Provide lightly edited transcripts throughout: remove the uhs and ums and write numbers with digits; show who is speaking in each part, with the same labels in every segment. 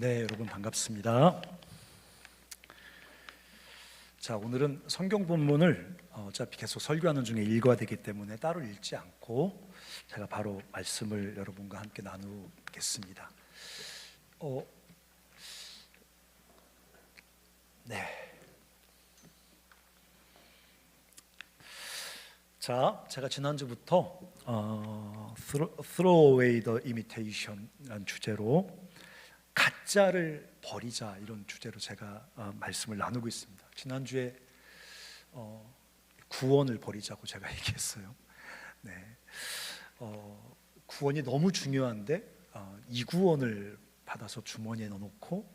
Speaker 1: 네, 여러분 반갑습니다. 자, 오늘은 성경 본문을 어차피 계속 설교하는 중에 읽어야 되기 때문에 따로 읽지 않고 제가 바로 말씀을 여러분과 함께 나누겠습니다. 네. 자, 제가 지난주부터 Throw away the imitation이라는 주제로 가짜를 버리자, 이런 주제로 제가 말씀을 나누고 있습니다. 지난주에 구원을 버리자고 제가 얘기했어요. 네, 구원이 너무 중요한데 이 구원을 받아서 주머니에 넣어놓고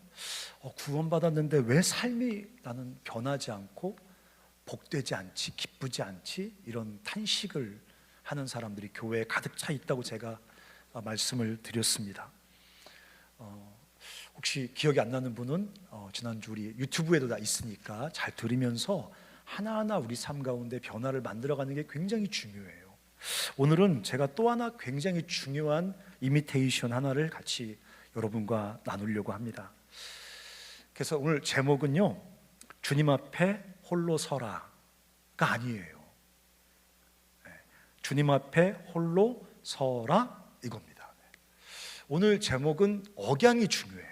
Speaker 1: 구원받았는데 왜 삶이 나는 변하지 않고 복되지 않지, 기쁘지 않지, 이런 탄식을 하는 사람들이 교회에 가득 차 있다고 제가 말씀을 드렸습니다. 혹시 기억이 안 나는 분은 지난주 우리 유튜브에도 다 있으니까 잘 들으면서 하나하나 우리 삶 가운데 변화를 만들어가는 게 굉장히 중요해요. 오늘은 제가 또 하나 굉장히 중요한 이미테이션 하나를 같이 여러분과 나누려고 합니다. 그래서 오늘 제목은요, 주님 앞에 홀로 서라가 아니에요. 주님 앞에 홀로 서라, 이겁니다. 오늘 제목은 억양이 중요해요.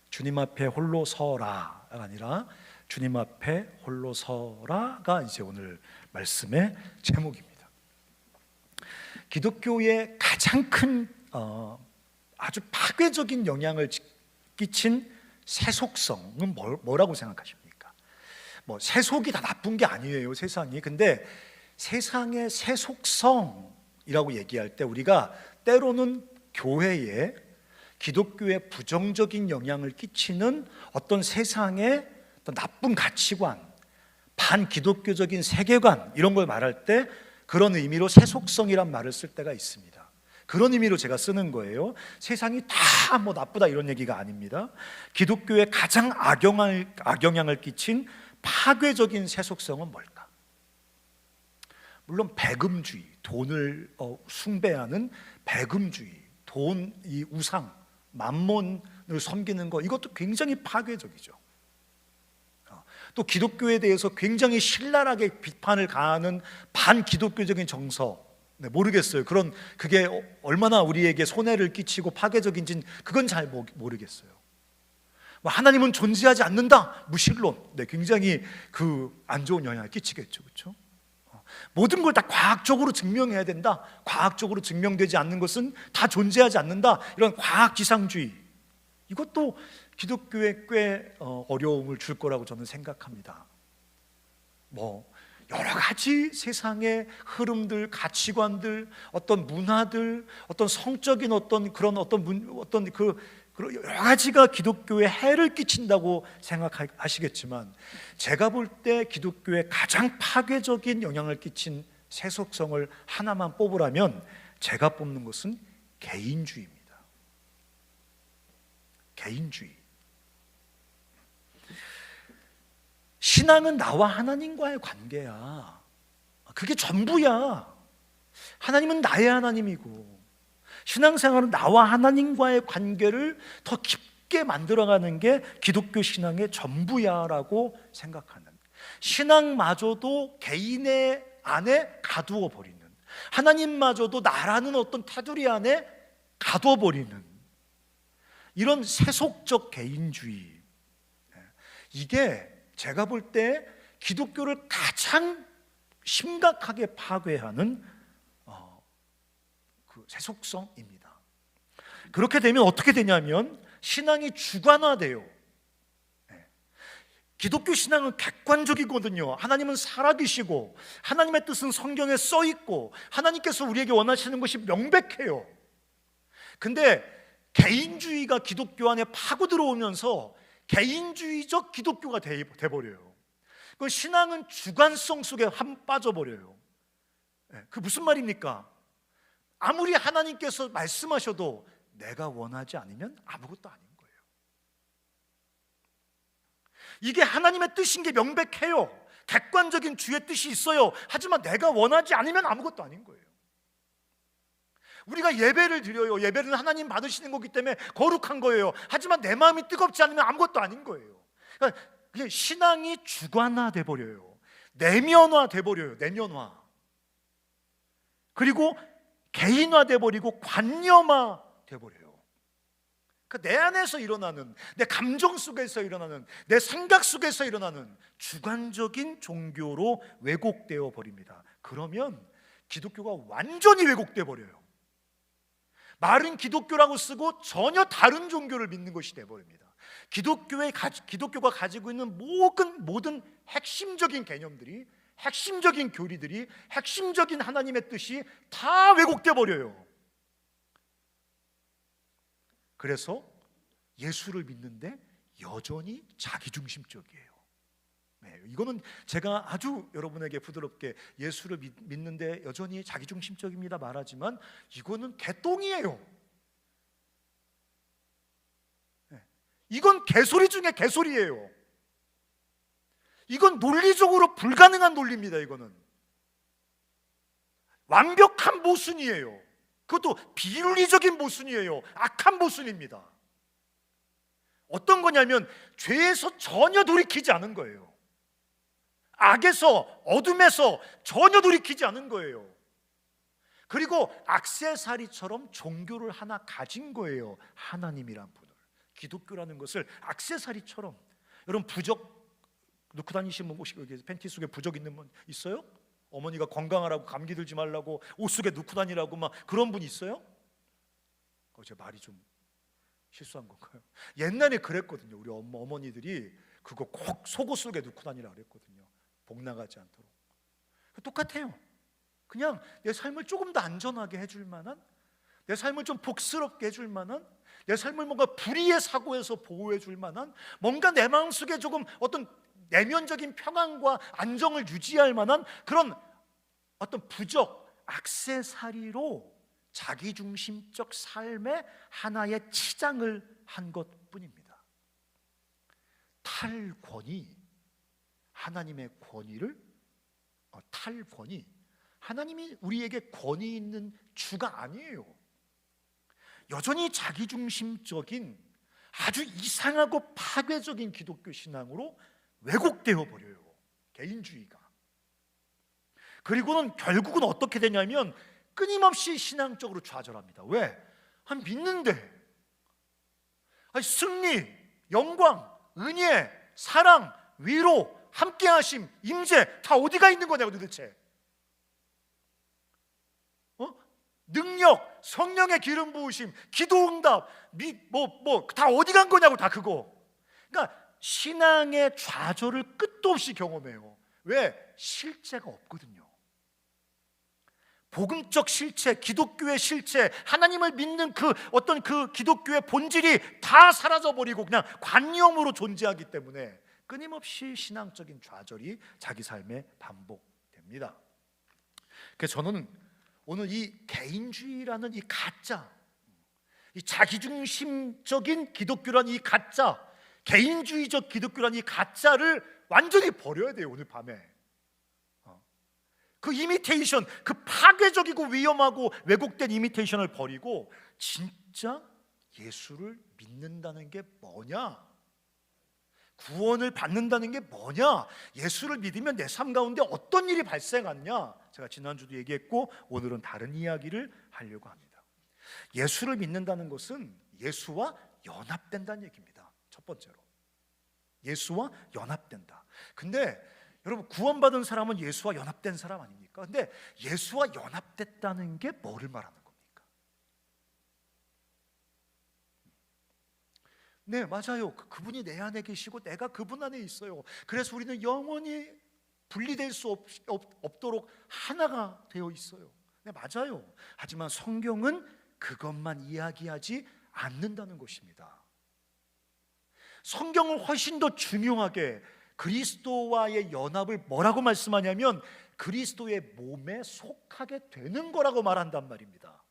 Speaker 1: 주님 앞에 홀로 서라가 아니라 주님 앞에 홀로 서라가 이제 오늘 말씀의 제목입니다. 기독교의 가장 큰 아주 파괴적인 영향을 끼친 세속성은 뭐라고 생각하십니까? 세속이 다 나쁜 게 아니에요, 세상이. 근데 세상의 세속성이라고 얘기할 때 우리가 때로는 교회에, 기독교에 부정적인 영향을 끼치는 어떤 세상의 어떤 나쁜 가치관, 반기독교적인 세계관, 이런 걸 말할 때 그런 의미로 세속성이란 말을 쓸 때가 있습니다. 그런 의미로 제가 쓰는 거예요. 세상이 다 나쁘다, 이런 얘기가 아닙니다. 기독교에 가장 악영향을 끼친 파괴적인 세속성은 뭘까? 물론 배금주의, 돈을 숭배하는 배금주의, 돈, 이 우상, 만몬을 섬기는 거, 이것도 굉장히 파괴적이죠. 또 기독교에 대해서 굉장히 신랄하게 비판을 가하는 반기독교적인 정서, 모르겠어요. 그게 얼마나 우리에게 손해를 끼치고 파괴적인지는 그건 잘 모르겠어요. 하나님은 존재하지 않는다, 무신론, 굉장히 안 좋은 영향을 끼치겠죠, 그렇죠? 모든 걸 다 과학적으로 증명해야 된다, 과학적으로 증명되지 않는 것은 다 존재하지 않는다, 이런 과학지상주의, 이것도 기독교에 꽤 어려움을 줄 거라고 저는 생각합니다. 여러 가지 세상의 흐름들, 가치관들, 어떤 문화들, 어떤 성적인 여러 가지가 기독교에 해를 끼친다고 생각하시겠지만, 제가 볼 때 기독교에 가장 파괴적인 영향을 끼친 세속성을 하나만 뽑으라면 제가 뽑는 것은 개인주의입니다. 개인주의. 신앙은 나와 하나님과의 관계야. 그게 전부야. 하나님은 나의 하나님이고, 신앙생활은 나와 하나님과의 관계를 더 깊게 만들어가는 게 기독교 신앙의 전부야라고 생각하는, 신앙마저도 개인의 안에 가두어 버리는, 하나님마저도 나라는 어떤 테두리 안에 가두어 버리는 이런 세속적 개인주의, 이게 제가 볼 때 기독교를 가장 심각하게 파괴하는 세속성입니다. 그렇게 되면 어떻게 되냐면 신앙이 주관화돼요. 기독교 신앙은 객관적이거든요. 하나님은 살아계시고 하나님의 뜻은 성경에 써 있고 하나님께서 우리에게 원하시는 것이 명백해요. 근데 개인주의가 기독교 안에 파고 들어오면서 개인주의적 기독교가 돼버려요. 그 신앙은 주관성 속에 빠져버려요. 그 무슨 말입니까? 아무리 하나님께서 말씀하셔도 내가 원하지 않으면 아무것도 아닌 거예요. 이게 하나님의 뜻인 게 명백해요. 객관적인 주의 뜻이 있어요. 하지만 내가 원하지 않으면 아무것도 아닌 거예요. 우리가 예배를 드려요. 예배는 하나님 받으시는 거기 때문에 거룩한 거예요. 하지만 내 마음이 뜨겁지 않으면 아무것도 아닌 거예요. 그러니까 신앙이 주관화돼 버려요. 내면화돼 버려요. 내면화. 그리고 개인화돼 버리고 관념화돼 버려요. 그러니까 내 안에서 일어나는, 내 감정 속에서 일어나는, 내 생각 속에서 일어나는 주관적인 종교로 왜곡되어 버립니다. 그러면 기독교가 완전히 왜곡돼 버려요. 말은 기독교라고 쓰고 전혀 다른 종교를 믿는 것이 돼 버립니다. 기독교가 가지고 있는 모든 핵심적인 개념들이, 핵심적인 교리들이, 핵심적인 하나님의 뜻이 다 왜곡돼 버려요. 그래서 예수를 믿는데 여전히 자기중심적이에요. 네, 이거는 제가 아주 여러분에게 부드럽게 예수를 믿는데 여전히 자기중심적입니다 말하지만 이거는 개똥이에요. 네, 이건 개소리 중에 개소리예요. 이건 논리적으로 불가능한 논리입니다. 이거는 완벽한 모순이에요. 그것도 비윤리적인 모순이에요. 악한 모순입니다. 어떤 거냐면 죄에서 전혀 돌이키지 않은 거예요. 악에서, 어둠에서 전혀 돌이키지 않은 거예요. 그리고 액세서리처럼 종교를 하나 가진 거예요. 하나님이란 분을. 기독교라는 것을 액세서리처럼. 여러분 부적 넣고 다니시는 분 혹시 여기 팬티 속에 부적 있는 분 있어요? 어머니가 건강하라고, 감기 들지 말라고 옷 속에 넣고 다니라고 막 그런 분 있어요? 제 말이 좀 실수한 건가요? 옛날에 그랬거든요. 우리 어머니들이 그거 꼭 속옷 속에 넣고 다니라고 그랬거든요. 복 나가지 않도록. 똑같아요. 그냥 내 삶을 조금 더 안전하게 해줄 만한, 내 삶을 좀 복스럽게 해줄 만한, 내 삶을 뭔가 불의의 사고에서 보호해 줄 만한, 뭔가 내 마음속에 조금 어떤 내면적인 평안과 안정을 유지할 만한 그런 어떤 부적, 액세서리로 자기중심적 삶의 하나의 치장을 한 것뿐입니다. 탈권이 하나님의 권위를 탈권이 하나님이 우리에게 권위 있는 주가 아니에요. 여전히 자기중심적인 아주 이상하고 파괴적인 기독교 신앙으로 왜곡되어 버려요. 개인주의가. 그리고는 결국은 어떻게 되냐면 끊임없이 신앙적으로 좌절합니다. 왜? 믿는데 승리, 영광, 은혜, 사랑, 위로, 함께하심, 임재 다 어디가 있는 거냐고 도대체. 능력, 성령의 기름 부으심, 기도응답, 다 어디 간 거냐고 다 그거. 그러니까 신앙의 좌절을 끝도 없이 경험해요. 왜? 실제가 없거든요. 복음적 실체, 기독교의 실체, 하나님을 믿는 그 어떤 그 기독교의 본질이 다 사라져버리고 그냥 관념으로 존재하기 때문에 끊임없이 신앙적인 좌절이 자기 삶에 반복됩니다. 그래서 저는 오늘 이 개인주의라는 이 가짜, 이 자기중심적인 기독교라는 이 가짜, 개인주의적 기독교라는 이 가짜를 완전히 버려야 돼요. 오늘 밤에 그 이미테이션, 그 파괴적이고 위험하고 왜곡된 이미테이션을 버리고 진짜 예수를 믿는다는 게 뭐냐, 구원을 받는다는 게 뭐냐, 예수를 믿으면 내 삶 가운데 어떤 일이 발생하냐, 제가 지난주도 얘기했고 오늘은 다른 이야기를 하려고 합니다. 예수를 믿는다는 것은 예수와 연합된다는 얘기입니다. 첫 번째로 예수와 연합된다. 근데 여러분 구원받은 사람은 예수와 연합된 사람 아닙니까? 근데 예수와 연합됐다는 게 뭐를 말하는 겁니까? 네, 맞아요. 그분이 내 안에 계시고 내가 그분 안에 있어요. 그래서 우리는 영원히 분리될 수 없도록 하나가 되어 있어요. 네, 맞아요. 하지만 성경은 그것만 이야기하지 않는다는 것입니다. 성경은 훨씬 더 중요하게 그리스도와의 연합을 뭐라고 말씀하냐면 그리스도의 몸에 속하게 되는 거라고 말한단 말입니다.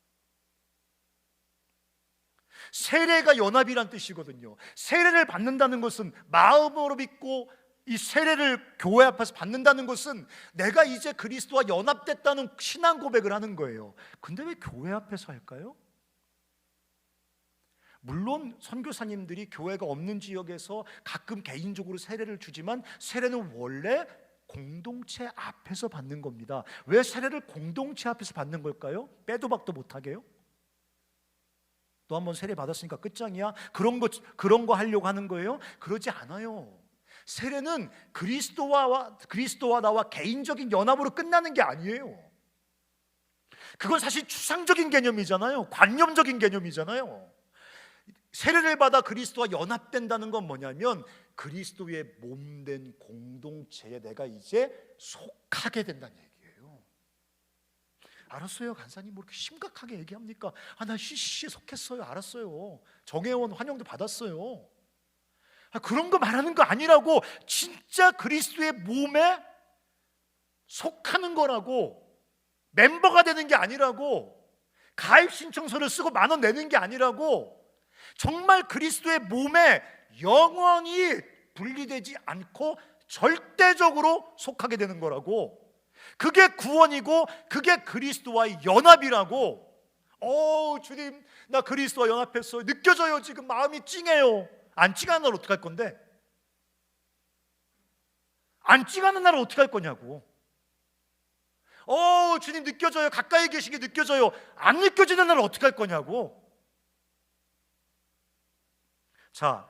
Speaker 1: 세례가 연합이란 뜻이거든요. 세례를 받는다는 것은 마음으로 믿고 이 세례를 교회 앞에서 받는다는 것은 내가 이제 그리스도와 연합됐다는 신앙 고백을 하는 거예요. 근데 왜 교회 앞에서 할까요? 물론 선교사님들이 교회가 없는 지역에서 가끔 개인적으로 세례를 주지만 세례는 원래 공동체 앞에서 받는 겁니다. 왜 세례를 공동체 앞에서 받는 걸까요? 빼도 박도 못하게요? 또 한 번 세례 받았으니까 끝장이야? 그런 거 하려고 하는 거예요? 그러지 않아요. 세례는 그리스도와 나와 개인적인 연합으로 끝나는 게 아니에요. 그건 사실 추상적인 개념이잖아요. 관념적인 개념이잖아요. 세례를 받아 그리스도와 연합된다는 건 뭐냐면 그리스도의 몸된 공동체에 내가 이제 속하게 된다는 얘기예요. 알았어요. 간사님 뭐 이렇게 심각하게 얘기합니까? 나 CCC에 속했어요. 알았어요. 정회원 환영도 받았어요. 그런 거 말하는 거 아니라고. 진짜 그리스도의 몸에 속하는 거라고. 멤버가 되는 게 아니라고. 가입 신청서를 쓰고 10,000원 내는 게 아니라고. 정말 그리스도의 몸에 영원히 분리되지 않고 절대적으로 속하게 되는 거라고. 그게 구원이고 그게 그리스도와의 연합이라고. 주님 나 그리스도와 연합했어요. 느껴져요. 지금 마음이 찡해요. 안 찡하는 날 어떻게 할 건데? 안 찡하는 날은 어떻게 할 거냐고. 주님 느껴져요. 가까이 계신 게 느껴져요. 안 느껴지는 날은 어떻게 할 거냐고. 자,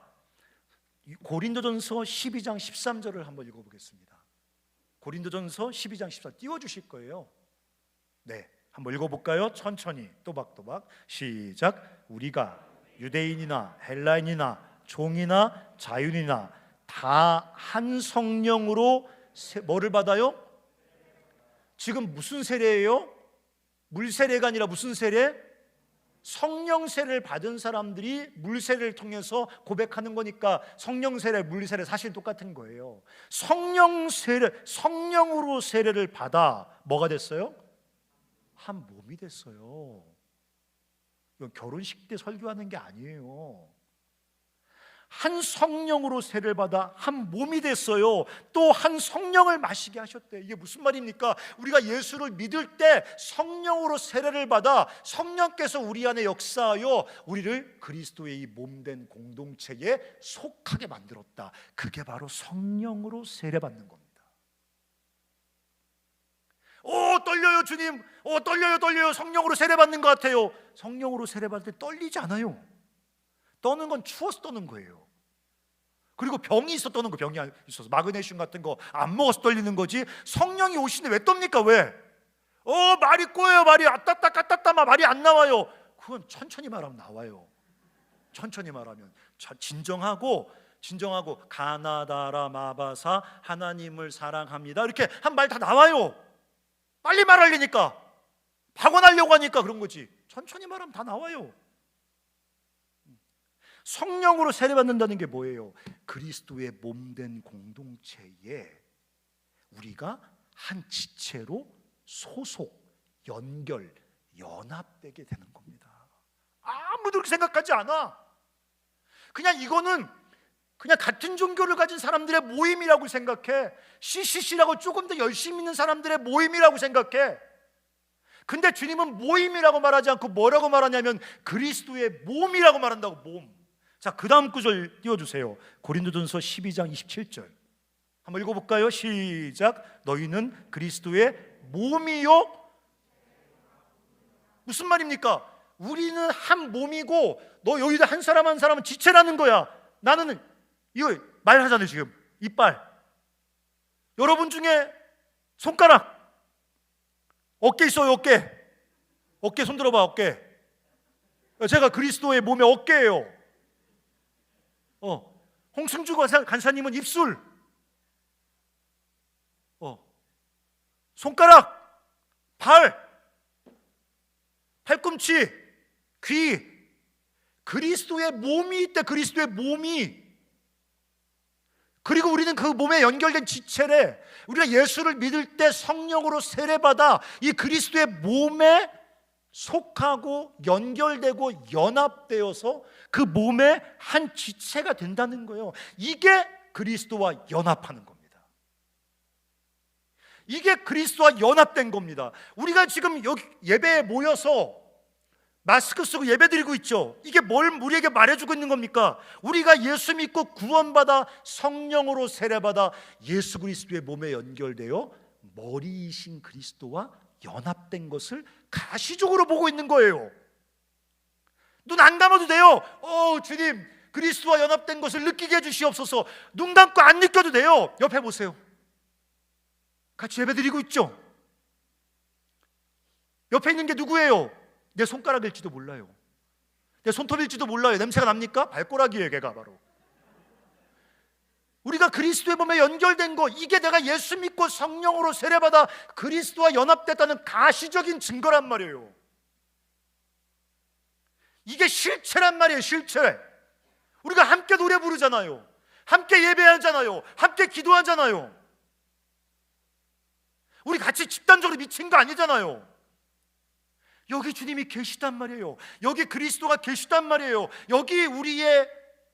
Speaker 1: 고린도전서 12장 13절을 한번 읽어보겠습니다. 고린도전서 12장 14절 띄워주실 거예요. 네, 한번 읽어볼까요? 천천히 또박또박 시작. 우리가 유대인이나 헬라인이나 종이나 자유인이나 다 한 성령으로 뭐를 받아요? 지금 무슨 세례예요? 물 세례가 아니라 무슨 세례? 성령 세례를 받은 사람들이 물 세례를 통해서 고백하는 거니까 성령 세례, 물 세례 사실 똑같은 거예요. 성령으로 세례를 받아 뭐가 됐어요? 한 몸이 됐어요. 이건 결혼식 때 설교하는 게 아니에요. 한 성령으로 세례를 받아 한 몸이 됐어요. 또 한 성령을 마시게 하셨대. 이게 무슨 말입니까? 우리가 예수를 믿을 때 성령으로 세례를 받아 성령께서 우리 안에 역사하여 우리를 그리스도의 이 몸된 공동체에 속하게 만들었다. 그게 바로 성령으로 세례받는 겁니다. 떨려요 주님. 떨려요. 성령으로 세례받는 것 같아요. 성령으로 세례받을 때 떨리지 않아요. 떠는 건 추워서 떠는 거예요. 그리고 병이 있어 떠는 거. 병이 있어서 마그네슘 같은 거 안 먹어서 떨리는 거지. 성령이 오시는데 왜 떱니까? 왜? 말이 꼬여요. 말이 아따따 말이 안 나와요. 그건 천천히 말하면 나와요. 천천히 말하면 진정하고 가나다라 마바사 하나님을 사랑합니다. 이렇게 한 말 다 나와요. 빨리 말하려니까, 박원하려고 하니까 그런 거지. 천천히 말하면 다 나와요. 성령으로 세례받는다는 게 뭐예요? 그리스도의 몸된 공동체에 우리가 한 지체로 소속, 연결, 연합되게 되는 겁니다. 아무도 그렇게 생각하지 않아. 그냥 이거는 그냥 같은 종교를 가진 사람들의 모임이라고 생각해. CCC라고 조금 더 열심히 믿는 사람들의 모임이라고 생각해. 근데 주님은 모임이라고 말하지 않고 뭐라고 말하냐면 그리스도의 몸이라고 말한다고. 몸. 자, 그 다음 구절 띄워주세요. 고린도전서 12장 27절 한번 읽어볼까요? 시작. 너희는 그리스도의 몸이요. 무슨 말입니까? 우리는 한 몸이고 너 여기다 한 사람 한 사람은 지체라는 거야. 나는 이거 말하잖아요. 지금 이빨. 여러분 중에 손가락, 어깨 있어요. 어깨 손 들어봐. 어깨. 제가 그리스도의 몸의 어깨예요. 홍승주 간사님은 입술, 손가락, 팔꿈치, 귀. 그리스도의 몸이 있대. 그리스도의 몸이. 그리고 우리는 그 몸에 연결된 지체래. 우리가 예수를 믿을 때 성령으로 세례받아 이 그리스도의 몸에 속하고 연결되고 연합되어서 그 몸의 한 지체가 된다는 거예요. 이게 그리스도와 연합하는 겁니다. 이게 그리스도와 연합된 겁니다. 우리가 지금 여기 예배에 모여서 마스크 쓰고 예배드리고 있죠. 이게 뭘 우리에게 말해주고 있는 겁니까? 우리가 예수 믿고 구원받아 성령으로 세례받아 예수 그리스도의 몸에 연결되어 머리이신 그리스도와 연합된 것을 가시적으로 보고 있는 거예요. 눈 안 감아도 돼요. 주님, 그리스도와 연합된 것을 느끼게 해주시옵소서. 눈 감고 안 느껴도 돼요. 옆에 보세요. 같이 예배드리고 있죠. 옆에 있는 게 누구예요? 내 손가락일지도 몰라요. 내 손톱일지도 몰라요. 냄새가 납니까? 발꼬락이에요, 걔가 바로. 우리가 그리스도의 몸에 연결된 거, 이게 내가 예수 믿고 성령으로 세례받아 그리스도와 연합됐다는 가시적인 증거란 말이에요. 이게 실체란 말이에요. 실체. 우리가 함께 노래 부르잖아요. 함께 예배하잖아요. 함께 기도하잖아요. 우리 같이 집단적으로 미친 거 아니잖아요. 여기 주님이 계시단 말이에요. 여기 그리스도가 계시단 말이에요. 여기 우리의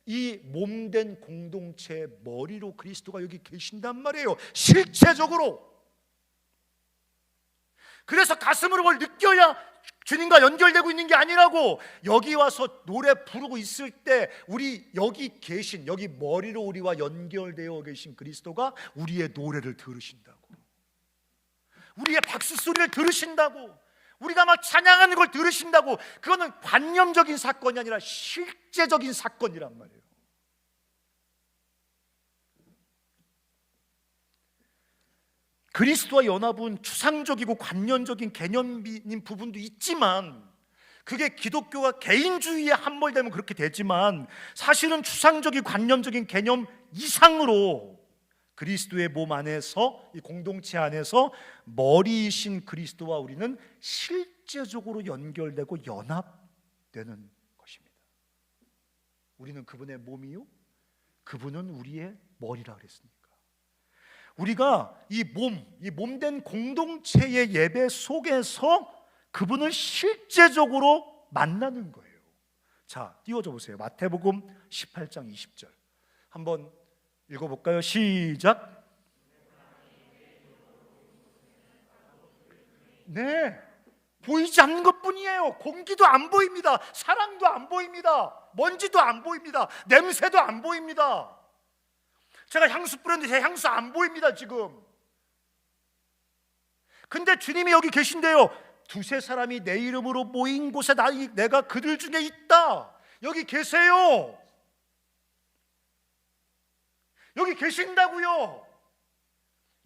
Speaker 1: 이 몸된 공동체의 머리로 그리스도가 여기 계신단 말이에요. 실체적으로. 그래서 가슴으로 뭘 느껴야 주님과 연결되고 있는 게 아니라고. 여기 와서 노래 부르고 있을 때 우리 여기 계신, 여기 머리로 우리와 연결되어 계신 그리스도가 우리의 노래를 들으신다고, 우리의 박수 소리를 들으신다고, 우리가 막 찬양하는 걸 들으신다고. 그거는 관념적인 사건이 아니라 실제적인 사건이란 말이에요. 그리스도와 연합은 추상적이고 관념적인 개념인 부분도 있지만, 그게 기독교가 개인주의에 함몰되면 그렇게 되지만, 사실은 추상적인 관념적인 개념 이상으로 그리스도의 몸 안에서, 이 공동체 안에서 머리이신 그리스도와 우리는 실제적으로 연결되고 연합되는 것입니다. 우리는 그분의 몸이요, 그분은 우리의 머리라 그랬으니까. 우리가 이 몸된 공동체의 예배 속에서 그분을 실제적으로 만나는 거예요. 자, 띄워줘 보세요. 마태복음 18장 20절 한번 읽어볼까요? 시작. 네, 보이지 않는 것뿐이에요. 공기도 안 보입니다. 사랑도 안 보입니다. 먼지도 안 보입니다. 냄새도 안 보입니다. 제가 향수 뿌렸는데 제 향수 안 보입니다 지금. 근데 주님이 여기 계신데요. 두세 사람이 내 이름으로 모인 곳에 내가 그들 중에 있다. 여기 계세요. 여기 계신다고요.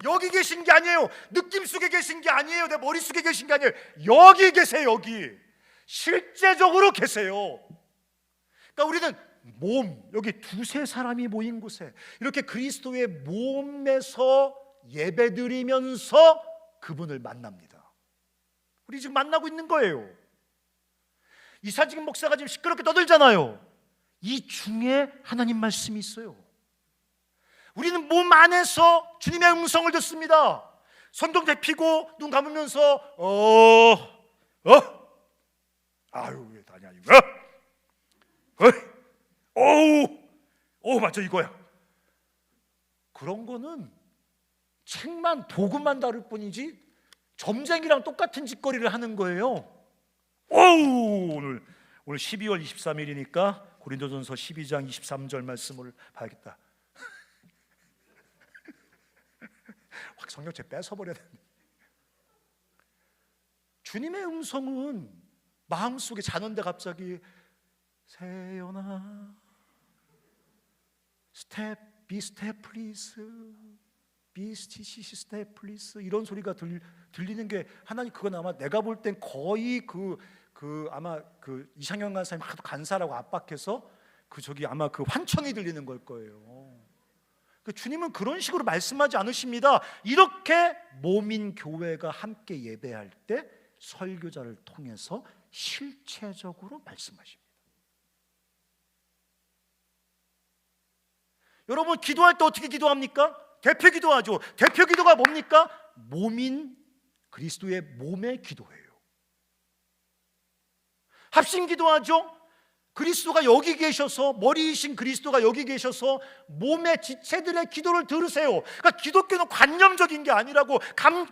Speaker 1: 여기 계신 게 아니에요. 느낌 속에 계신 게 아니에요. 내 머릿속에 계신 게 아니에요. 여기 계세요. 여기 실제적으로 계세요. 그러니까 우리는 여기 두세 사람이 모인 곳에 이렇게 그리스도의 몸에서 예배드리면서 그분을 만납니다. 우리 지금 만나고 있는 거예요. 이사직 목사가 지금 시끄럽게 떠들잖아요. 이 중에 하나님 말씀이 있어요. 우리는 몸 안에서 주님의 음성을 듣습니다. 손동작 피고 눈 감으면서 아유 왜 다냐 이거. 맞아 이거야. 그런 거는 책만 도구만 다를 뿐이지 점쟁이랑 똑같은 짓거리를 하는 거예요. 오늘 12월 23일이니까 고린도전서 12장 23절 말씀을 봐야겠다. 확 성경책 뺏어버려야 되는데. 주님의 음성은 마음속에 자는데 갑자기 세연아 스텝 비 스텝 플리즈 비스티시 스텝 플리즈 이런 소리가 들리는 게 하나님, 그건 아마 내가 볼 땐 거의 아마 그 이상현 간사님 하도 간사라고 압박해서 아마 그 환청이 들리는 걸 거예요. 주님은 그런 식으로 말씀하지 않으십니다. 이렇게 몸인 교회가 함께 예배할 때 설교자를 통해서 실체적으로 말씀하십니다. 여러분 기도할 때 어떻게 기도합니까? 대표 기도하죠. 대표 기도가 뭡니까? 몸인 그리스도의 몸의 기도예요. 합심 기도하죠. 그리스도가 여기 계셔서, 머리이신 그리스도가 여기 계셔서 몸의 지체들의 기도를 들으세요. 그러니까 기독교는 관념적인 게 아니라고,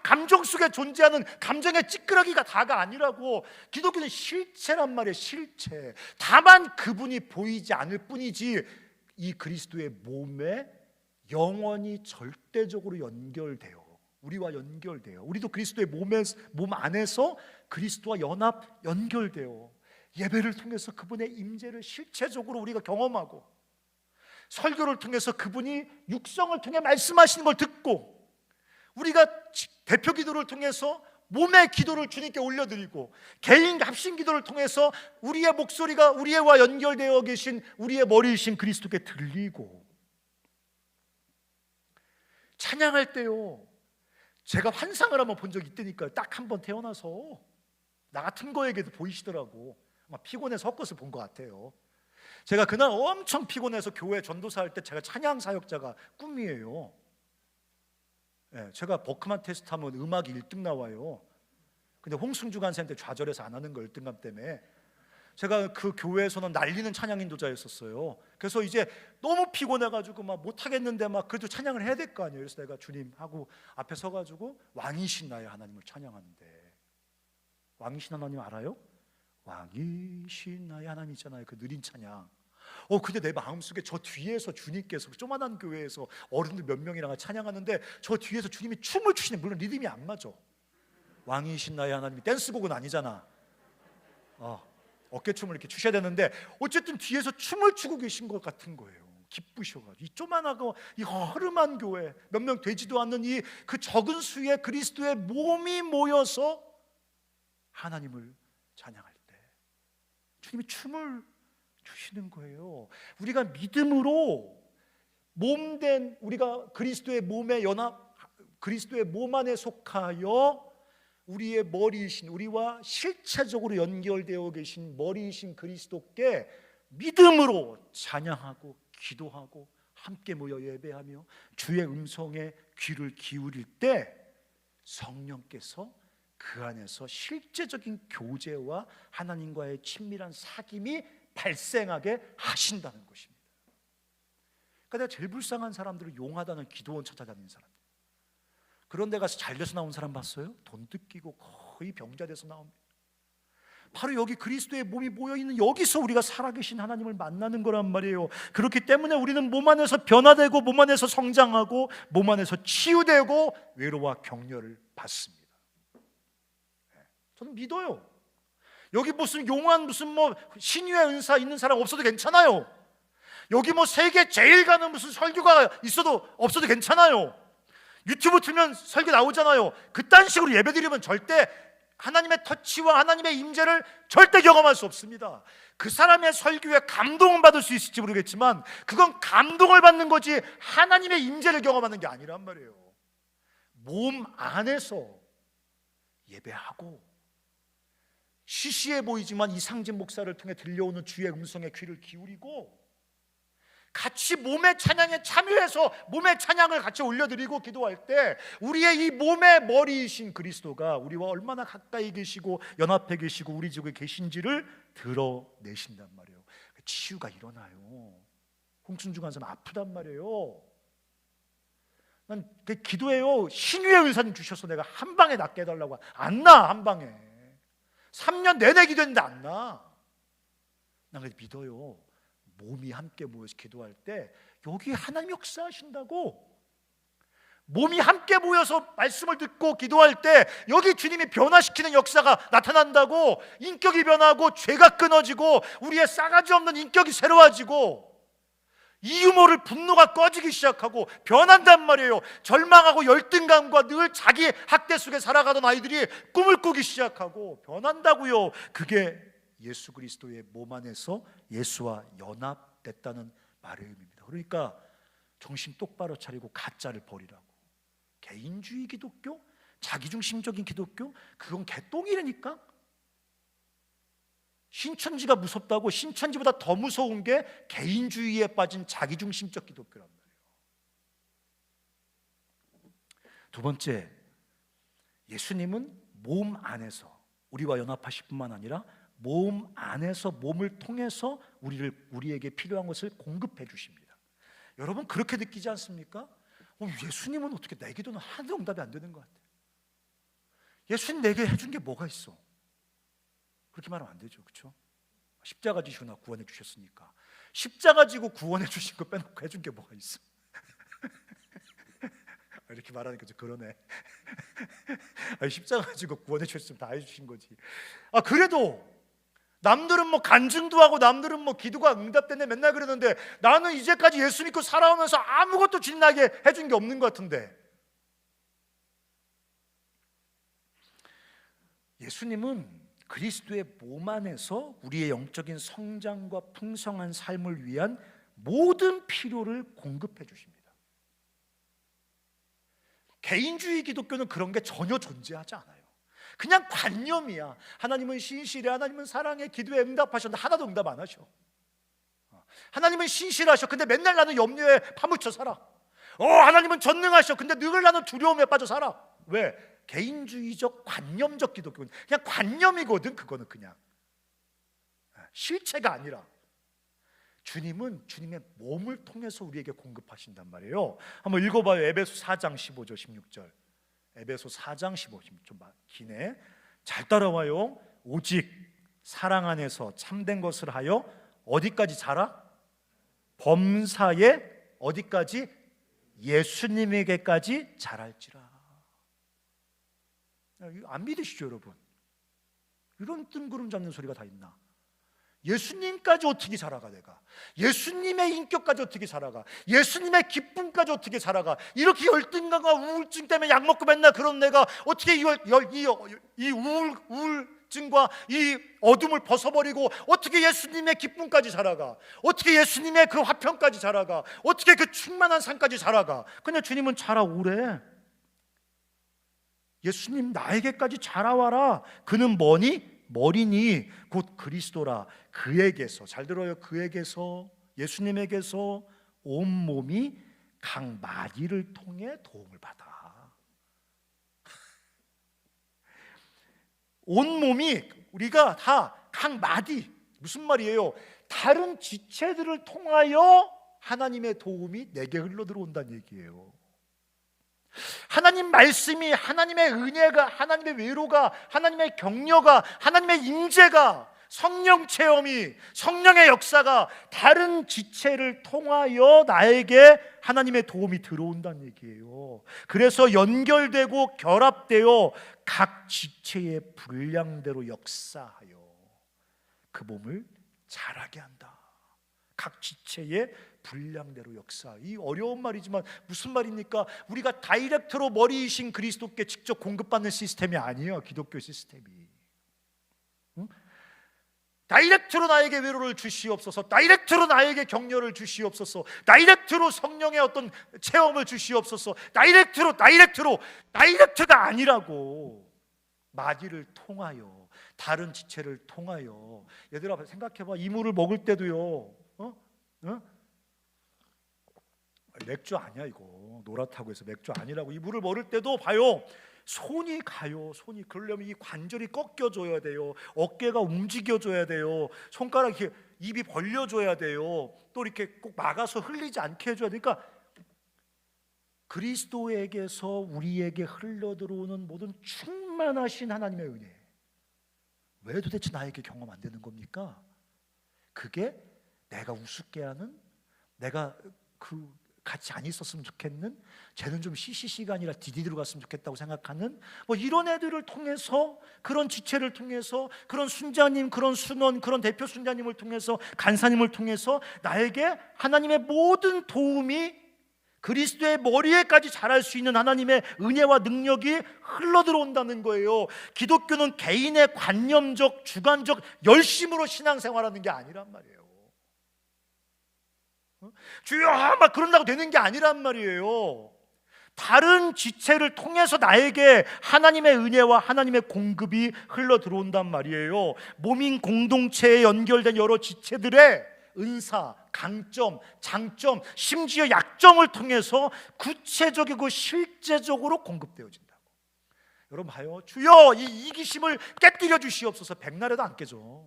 Speaker 1: 감정 속에 존재하는 감정의 찌끄러기가 다가 아니라고. 기독교는 실체란 말이에요. 실체. 다만 그분이 보이지 않을 뿐이지 이 그리스도의 몸에 영원히 절대적으로 연결돼요. 우리와 연결돼요. 우리도 그리스도의 몸 안에서 그리스도와 연결돼요. 예배를 통해서 그분의 임재를 실체적으로 우리가 경험하고, 설교를 통해서 그분이 육성을 통해 말씀하시는 걸 듣고, 우리가 대표 기도를 통해서 몸의 기도를 주님께 올려드리고, 개인 합심 기도를 통해서 우리의 목소리가 우리와 연결되어 계신 우리의 머리이신 그리스도께 들리고, 찬양할 때요, 제가 환상을 한번 본 적이 있다니까요. 딱 한 번 태어나서 나 같은 거에게도 보이시더라고. 아마 피곤해서 헛것을 본 것 같아요. 제가 그날 엄청 피곤해서 교회 전도사 할 때 제가 찬양 사역자가 꿈이에요. 제가 버크만 테스트 하면 음악이 1등 나와요. 근데 홍승주 간사한테 좌절해서 안 하는 거, 1등감 때문에. 제가 그 교회에서는 날리는 찬양 인도자였었어요. 그래서 이제 너무 피곤해가지고 막 못하겠는데 막 그래도 찬양을 해야 될 거 아니에요. 그래서 내가 주님 하고 앞에 서가지고 왕이신 나의 하나님을 찬양하는데, 왕이신 하나님 알아요? 왕이신 나의 하나님 있잖아요. 그 느린 찬양. 근데 내 마음속에 저 뒤에서 주님께서 조만한 교회에서 어른들 몇 명이랑 찬양하는데 저 뒤에서 주님이 춤을 추시는, 물론 리듬이 안 맞아. 왕이신 나의 하나님이 댄스곡은 아니잖아. 어깨춤을 이렇게 추셔야 되는데 어쨌든 뒤에서 춤을 추고 계신 것 같은 거예요. 기쁘셔가지고 이 조만하고 이 허름한 교회, 몇 명 되지도 않는 이 그 적은 수의 그리스도의 몸이 모여서 하나님을 찬양할 때 주님이 춤을 추시는 거예요. 우리가 믿음으로 몸된, 우리가 그리스도의 몸에 그리스도의 몸 안에 속하여 우리의 머리이신, 우리와 실체적으로 연결되어 계신 머리이신 그리스도께 믿음으로 찬양하고 기도하고 함께 모여 예배하며 주의 음성에 귀를 기울일 때 성령께서 그 안에서 실제적인 교제와 하나님과의 친밀한 사귐이 발생하게 하신다는 것입니다. 그러니까 내가 제일 불쌍한 사람들은 용하다는 기도원 찾아다니는 사람, 그런 데 가서 잘돼서 나온 사람 봤어요? 돈 뜯기고 거의 병자 돼서 나옵니다. 바로 여기 그리스도의 몸이 모여있는 여기서 우리가 살아계신 하나님을 만나는 거란 말이에요. 그렇기 때문에 우리는 몸 안에서 변화되고 몸 안에서 성장하고 몸 안에서 치유되고 외로와 격려를 받습니다. 저는 믿어요. 여기 무슨 용한 무슨 뭐 신유의 은사 있는 사람 없어도 괜찮아요. 여기 뭐 세계 제일 가는 무슨 설교가 있어도 없어도 괜찮아요. 유튜브 틀면 설교 나오잖아요. 그딴 식으로 예배드리면 절대 하나님의 터치와 하나님의 임재를 절대 경험할 수 없습니다. 그 사람의 설교에 감동을 받을 수 있을지 모르겠지만 그건 감동을 받는 거지 하나님의 임재를 경험하는 게 아니란 말이에요. 몸 안에서 예배하고 시시해 보이지만 이상진 목사를 통해 들려오는 주의 음성에 귀를 기울이고 같이 몸의 찬양에 참여해서 몸의 찬양을 같이 올려드리고 기도할 때 우리의 이 몸의 머리이신 그리스도가 우리와 얼마나 가까이 계시고 연합해 계시고 우리 지구에 계신지를 드러내신단 말이에요. 치유가 일어나요. 홍순주 간사는 아프단 말이에요. 난 기도해요. 신유의 은사님 주셔서 내가 한 방에 낫게 해달라고. 안 나, 한 방에. 3년 내내 기도했는데 안 나. 난 그래도 믿어요. 몸이 함께 모여서 기도할 때 여기 하나님 역사하신다고. 몸이 함께 모여서 말씀을 듣고 기도할 때 여기 주님이 변화시키는 역사가 나타난다고. 인격이 변하고 죄가 끊어지고 우리의 싸가지 없는 인격이 새로워지고 이유모를 분노가 꺼지기 시작하고 변한단 말이에요. 절망하고 열등감과 늘 자기 학대 속에 살아가던 아이들이 꿈을 꾸기 시작하고 변한다고요. 그게 예수 그리스도의 몸 안에서 예수와 연합됐다는 말의 의미입니다. 그러니까 정신 똑바로 차리고 가짜를 버리라고. 개인주의 기독교, 자기중심적인 기독교, 그건 개똥이라니까. 신천지가 무섭다고. 신천지보다 더 무서운 게 개인주의에 빠진 자기중심적 기독교란 말이에요. 두 번째, 예수님은 몸 안에서 우리와 연합하실 뿐만 아니라 몸 안에서, 몸을 통해서 우리에게 필요한 것을 공급해 주십니다. 여러분 그렇게 느끼지 않습니까? 예수님은 어떻게 내 기도는 하나도 응답이 안 되는 것 같아요. 예수님 내게 해준 게 뭐가 있어? 그렇게 말하면 안 되죠, 그렇죠? 십자가 지시고 나 구원해 주셨으니까. 십자가 지고 구원해 주신 거 빼놓고 해준 게 뭐가 있어? 이렇게 말하니까 좀 그러네. 십자가 지고 구원해 주셨으면 다 해주신 거지. 그래도 남들은 뭐 간증도 하고 남들은 뭐 기도가 응답됐네 맨날 그러는데 나는 이제까지 예수 믿고 살아오면서 아무것도 주님 나에게 해준 게 없는 것 같은데. 예수님은 그리스도의 몸 안에서 우리의 영적인 성장과 풍성한 삶을 위한 모든 필요를 공급해 주십니다. 개인주의 기독교는 그런 게 전혀 존재하지 않아요. 그냥 관념이야. 하나님은 신실해, 하나님은 사랑해, 기도에 응답하셨는데 하나도 응답 안 하셔. 하나님은 신실하셔, 근데 맨날 나는 염려에 파묻혀 살아. 하나님은 전능하셔, 근데 늘 나는 두려움에 빠져 살아. 왜? 개인주의적 관념적 기독교는 그냥 관념이거든. 그거는 그냥 실체가 아니라 주님은 주님의 몸을 통해서 우리에게 공급하신단 말이에요. 한번 읽어봐요. 에베소 4장 15절 16절. 에베소 4장 15절 좀 기네. 잘 따라와요. 오직 사랑 안에서 참된 것을 하여 어디까지 자라? 범사에 어디까지? 예수님에게까지 자랄지라. 안 믿으시죠 여러분? 이런 뜬구름 잡는 소리가 다 있나? 예수님까지 어떻게 살아가 내가? 예수님의 인격까지 어떻게 살아가? 예수님의 기쁨까지 어떻게 살아가? 이렇게 열등감과 우울증 때문에 약 먹고 맨날 그런 내가 어떻게 이 우울증과 이 어둠을 벗어버리고 어떻게 예수님의 기쁨까지 살아가? 어떻게 예수님의 그 화평까지 살아가? 어떻게 그 충만한 삶까지 살아가? 근데 주님은 자라오래. 예수님 나에게까지 자라와라. 그는 머리니 곧 그리스도라. 그에게서, 잘 들어요, 그에게서, 예수님에게서 온 몸이 각 마디를 통해 도움을 받아. 온 몸이 우리가 다 각 마디, 무슨 말이에요? 다른 지체들을 통하여 하나님의 도움이 내게 흘러 들어온다는 얘기예요. 하나님 말씀이, 하나님의 은혜가, 하나님의 외로가, 하나님의 격려가, 하나님의 임재가, 성령 체험이, 성령의 역사가 다른 지체를 통하여 나에게 하나님의 도움이 들어온다는 얘기예요. 그래서 연결되고 결합되어 각 지체의 분량대로 역사하여 그 몸을 자라게 한다. 각 지체의 분량대로 역사. 이 어려운 말이지만 무슨 말입니까? 우리가 다이렉트로 머리이신 그리스도께 직접 공급받는 시스템이 아니에요. 기독교 시스템이. 응? 다이렉트로 나에게 위로를 주시옵소서. 다이렉트로 나에게 격려를 주시옵소서. 다이렉트로 성령의 어떤 체험을 주시옵소서. 다이렉트가 아니라고. 마디를 통하여, 다른 지체를 통하여. 얘들아 생각해봐. 이물을 먹을 때도요, 맥주 아니야 이거. 노랗다고 해서 맥주 아니라고. 이 물을 먹을 때도 봐요, 손이 가요. 손이. 그러려면 이 관절이 꺾여줘야 돼요. 어깨가 움직여줘야 돼요. 손가락 이렇게 입이 벌려줘야 돼요. 또 이렇게 꼭 막아서 흘리지 않게 해줘야 되니까 그리스도에게서 우리에게 흘러들어오는 모든 충만하신 하나님의 은혜, 왜 도대체 나에게 경험 안 되는 겁니까? 그게 내가 우습게 하는, 내가 같이 안 있었으면 좋겠는, 쟤는 좀 CCC가 아니라 DDD로 갔으면 좋겠다고 생각하는 뭐 이런 애들을 통해서, 그런 지체를 통해서, 그런 순자님, 그런 순원, 그런 대표 순자님을 통해서, 간사님을 통해서 나에게 하나님의 모든 도움이, 그리스도의 머리에까지 자랄 수 있는 하나님의 은혜와 능력이 흘러들어온다는 거예요. 기독교는 개인의 관념적, 주관적 열심으로 신앙생활하는 게 아니란 말이에요. 주여 막 그런다고 되는 게 아니란 말이에요. 다른 지체를 통해서 나에게 하나님의 은혜와 하나님의 공급이 흘러 들어온단 말이에요. 몸인 공동체에 연결된 여러 지체들의 은사, 강점, 장점, 심지어 약점을 통해서 구체적이고 실제적으로 공급되어진다고. 여러분 봐요. 주여 이 이기심을 깨뜨려 주시옵소서. 백날에도 안 깨져.